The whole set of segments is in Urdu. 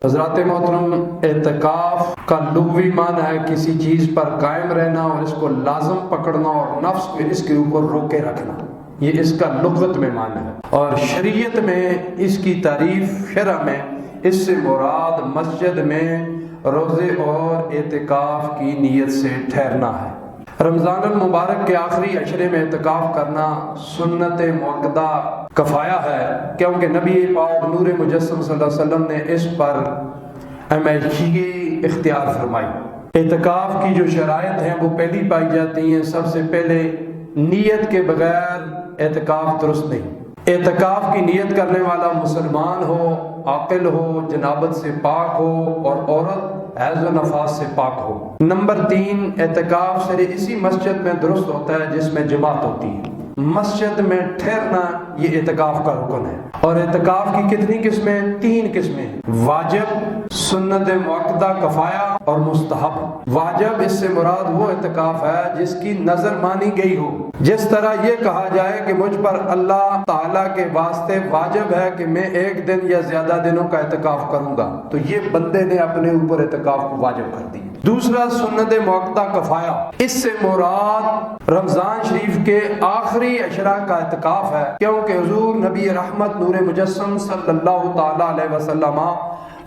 حضرات محترم، اعتکاف کا لغوی معنی ہے کسی چیز پر قائم رہنا اور اس کو لازم پکڑنا اور نفس کو اس کے اوپر روکے رکھنا، یہ اس کا لغت میں معنی ہے۔ اور شریعت میں اس کی تعریف شرع میں اس سے مراد مسجد میں روزے اور اعتکاف کی نیت سے ٹھہرنا ہے۔ رمضان المبارک کے آخری عشرے میں اعتکاف کرنا سنت مؤکدہ کفایہ ہے، کیونکہ نبی پاک نور مجسم صلی اللہ علیہ وسلم نے اس پر ہمیشگی اختیار فرمائی۔ اعتکاف کی جو شرائط ہیں وہ پہلی پائی جاتی ہیں۔ سب سے پہلے نیت کے بغیر اعتکاف درست نہیں۔ اعتکاف کی نیت کرنے والا مسلمان ہو، عاقل ہو، جنابت سے پاک ہو اور عورت حیض و نفاس سے پاک ہو۔ نمبر 3، اعتکاف صرف اسی مسجد میں درست ہوتا ہے جس میں جماعت ہوتی ہے۔ مسجد میں ٹھہرنا یہ اعتکاف کا رکن ہے۔ اور اعتکاف کی کتنی قسمیں؟ 3 قسمیں ہیں: واجب، سنت مؤکدہ کفایہ اور مستحب۔ واجب اس سے مراد وہ اعتکاف ہے جس کی نظر مانی گئی ہو، جس طرح یہ کہا جائے کہ مجھ پر اللہ تعالیٰ کے واسطے واجب ہے کہ میں 1 دن یا زیادہ دنوں کا اعتکاف کروں گا، تو یہ بندے نے اپنے اوپر اعتکاف کو واجب کر دی۔ دوسرا سنت مؤکدہ کفایہ، اس سے مراد رمضان شریف کے آخری عشرہ کا اعتکاف ہے، کیونکہ حضور نبی رحمت نور مجسم صلی اللہ تعالی علیہ وسلم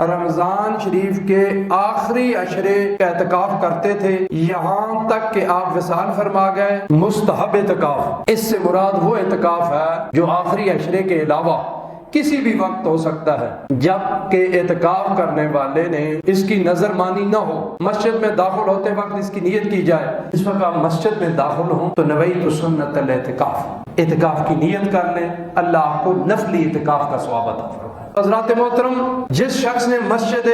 رمضان شریف کے آخری عشرے کا اعتکاف کرتے تھے، یہاں تک کہ آپ وصال فرما گئے۔ مستحب اعتکاف، اس سے مراد وہ اعتکاف ہے جو آخری عشرے کے علاوہ کسی بھی وقت ہو سکتا ہے، جب کہ اعتکاف کرنے والے نے اس کی نظر مانی نہ ہو۔ مسجد میں داخل ہوتے وقت اس کی نیت کی جائے، اس وقت آپ مسجد میں داخل ہوں تو نویت سنت الاعتکاف، اعتکاف کی نیت کر لیں، اللہ آپ کو نفلی اعتکاف کا ثواب عطا فرمائے۔ حضرات محترم، جس شخص نے مسجد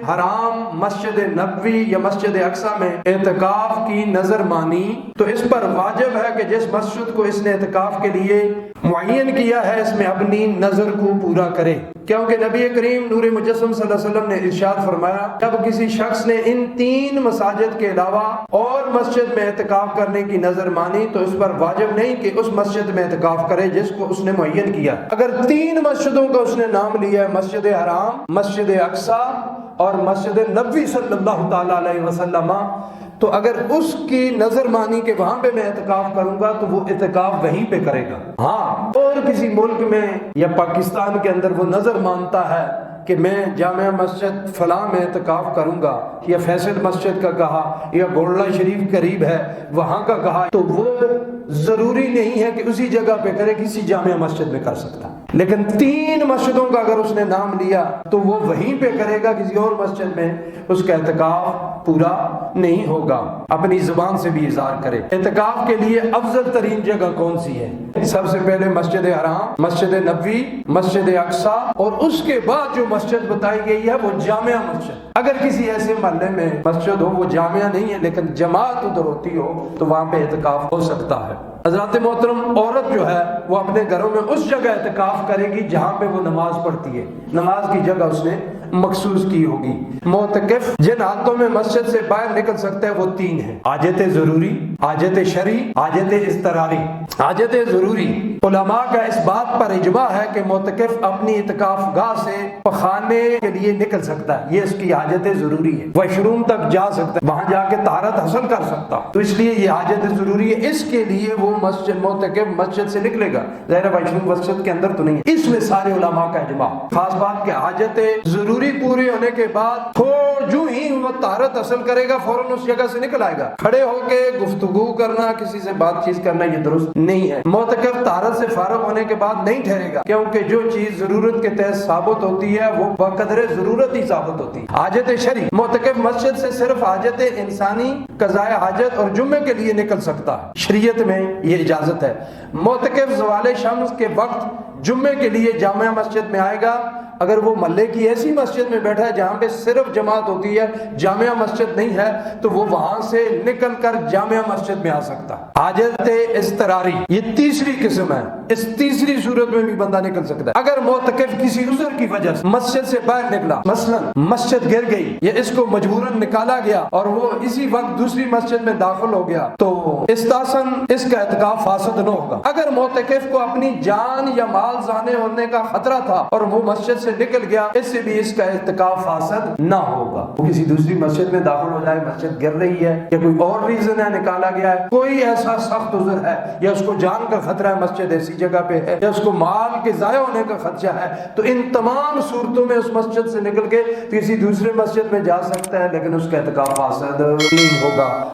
حرام، مسجد نبوی یا مسجد اقصی میں اعتکاف کی نظر مانی تو اس پر واجب ہے کہ جس مسجد کو اس نے اعتکاف کے لیے معین کیا ہے اس میں اپنی نظر کو پورا کرے، کیونکہ نبی کریم نور مجسم صلی اللہ علیہ وسلم نے ارشاد فرمایا، جب کسی شخص نے ان 3 مساجد کے علاوہ اور مسجد میں اعتکاف کرنے کی نظر مانی تو اس پر واجب نہیں کہ اس مسجد میں اعتکاف کرے جس کو اس نے معین کیا۔ اگر 3 مسجدوں کا اس نے نام لیا ہے، مسجد حرام، مسجد اقصی اور مسجد نبوی صلی اللہ تعالی علیہ وسلم، تو اگر اس کی نظر مانی کہ وہاں پہ میں اعتکاف کروں گا تو وہ اعتکاف وہیں پہ کرے گا۔ ہاں، اور کسی ملک میں یا پاکستان کے اندر وہ نظر مانتا ہے کہ میں جامع مسجد فلاں میں اعتکاف کروں گا، یا فیصل مسجد کا کہا یا گولڑا شریف قریب ہے وہاں کا کہا، تو وہ ضروری نہیں ہے کہ اسی جگہ پہ کرے، کسی جامع مسجد میں کر سکتا۔ لیکن 3 مسجدوں کا اگر اس نے نام لیا تو وہ وہیں پہ کرے گا، کسی اور مسجد میں اس کا اعتکاف پورا نہیں ہوگا۔ اپنی زبان سے بھی اظہار کرے۔ اعتکاف کے لیے افضل ترین جگہ کون سی ہے؟ سب سے پہلے مسجد حرام، مسجد نبوی، مسجد اقصی، اور اس کے بعد جو مسجد بتائی گئی ہے وہ جامع مسجد۔ اگر کسی ایسے محلے میں مسجد ہو وہ جامعہ نہیں ہے لیکن جماعت ادھر ہوتی ہو تو وہاں پہ اعتکاف ہو سکتا ہے۔ حضرات محترم، عورت جو ہے وہ اپنے گھروں میں اس جگہ اعتکاف کرے گی جہاں پہ وہ نماز پڑھتی ہے، نماز کی جگہ اس نے مخصوص کی ہوگی۔ معتکف جن حالتوں میں مسجد سے باہر نکل سکتا ہے وہ 3 ہیں: حاجت ضروری، حاجت شرعی، حاجت اضطراری۔ حاجت ضروری، علماء کا اس بات پر اجماع ہے کہ معتکف اپنی اعتکاف گاہ سے پخانے کے لیے نکل سکتا ہے، یہ اس کی حاجت ضروری ہے۔ واش روم تک جا سکتا ہے، وہاں جا کے طہارت حاصل کر سکتا، تو اس لیے یہ حاجت ضروری ہے۔ اس کے لیے وہ معتکف مسجد سے نکلے گا، ظاہر واش روم مسجد کے اندر تو نہیں ہے۔ اس میں سارے علماء کا اجماع۔ خاص بات کہ حاجت ضروری پورے ہونے کے بعد جو ہی وہ طہارت حاصل کرے گا فوراً اس جگہ سے نکل آئے گا۔ کھڑے ہو کے گفتگو کرنا، کسی سے بات چیت کرنا یہ درست نہیں ہے۔ معتکف طہارت سے فارغ ہونے کے بعد نہیں ٹھہرے گا، کیونکہ جو چیز ضرورت کے تحت ثابت ہوتی ہے وہ بقدر ضرورت ہی ثابت ہوتی ہے۔ حاجت شرعی، معتکف مسجد سے صرف حاجت انسانی، قضاء حاجت اور جمعے کے لیے نکل سکتا ہے، شریعت میں یہ اجازت ہے۔ معتکف زوال شمس کے وقت جمعے کے لیے جامع مسجد میں آئے گا۔ اگر وہ محلے کی ایسی مسجد میں بیٹھا ہے جہاں پہ صرف جماعت ہوتی ہے، جامع مسجد نہیں ہے، تو وہ وہاں سے نکل کر جامع مسجد میں آ سکتا ہے۔ حاجت اضطراری، یہ تیسری قسم ہے، اس تیسری صورت میں بھی بندہ نکل سکتا ہے۔ اگر معتکف کسی عذر کی وجہ سے مسجد سے باہر نکلا، مثلا مسجد گر گئی یا اس کو مجبوراً نکالا گیا اور وہ اسی وقت دوسری مسجد میں داخل ہو گیا، تو استثناء اس کا اعتکاف فاسد نہ ہوگا۔ اگر معتکف کو اپنی جان یا مال مال ضائع ہونے کا خطرہ تھا اور وہ مسجد سے نکل گیا، اس سے بھی اس کا اعتکاف فاسد نہ ہوگا۔ وہ کسی دوسری مسجد میں داخل ہو جائے، مسجد گر رہی ہے یا کوئی اور ریزن ہے نکالا گیا ہے، کوئی ایسا سخت عذر ہے یا اس کو جان کا خطرہ ہے، مسجد ایسی جگہ پہ ہے، یا اس کو مال کے ضائع ہونے کا خدشہ ہے، تو ان تمام صورتوں میں اس مسجد سے نکل کے کسی دوسرے مسجد میں جا سکتا ہے، لیکن اس کا اعتکاف فاسد نہیں ہوگا۔